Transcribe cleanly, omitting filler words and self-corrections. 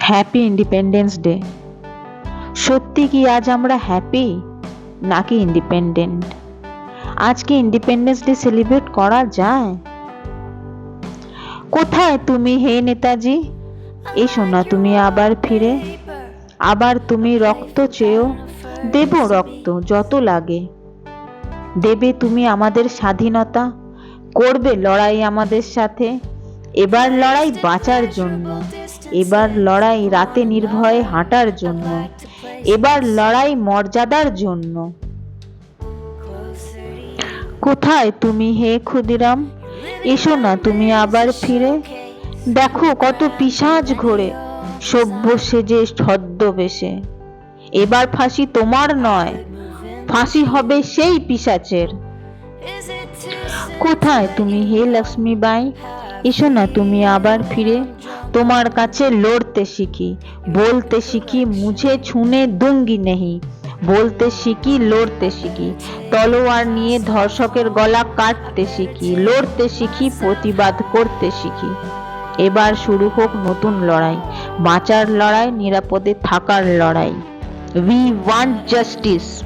Happy independence day. সত্যি কি আজ আমরা হ্যাপি নাকি ইন্ডিপেন্ডেন্ট? আজকে ইন্ডিপেন্ডেন্স ডে সেলিব্রেট করা যায়? কোথায় তুমি হে নেতাজি? এসো না তুমি আবার ফিরে। আবার তুমি রক্ত চেয়েও, দেব রক্ত যত লাগে। দেবে তুমি আমাদের স্বাধীনতা, করবে লড়াই আমাদের সাথে। এবার লড়াই বাঁচার জন্য, এবার লড়াই রাতে নির্ভয়ে হাঁটার জন্য, এবার লড়াই মর্যাদার জন্য। কোথায় তুমি হে ক্ষুদিরাম? এসো না তুমি আবার ফিরে। দেখো কত পিশাচ ঘোরে সভ্য সেজে ছদ্মবেশে। এবার ফাঁসি তোমার নয়, ফাঁসি হবে সেই পিশাচের। কোথায় তুমি হে লক্ষ্মীবাই? এসো না তুমি আবার ফিরে। তোমার কাছে লড়তে শিখি, বলতে শিখি মুঝে ছুনে দুঙ্গি নেহি। বলতে শিখি, লড়তে শিখি, তলোয়ার নিয়ে ধর্ষকের গলা কাটতে শিখি, লড়তে শিখি, প্রতিবাদ করতে শিখি। এবার শুরু হোক নতুন লড়াই, বাঁচার লড়াই, নিরাপদে থাকার লড়াই। We want justice.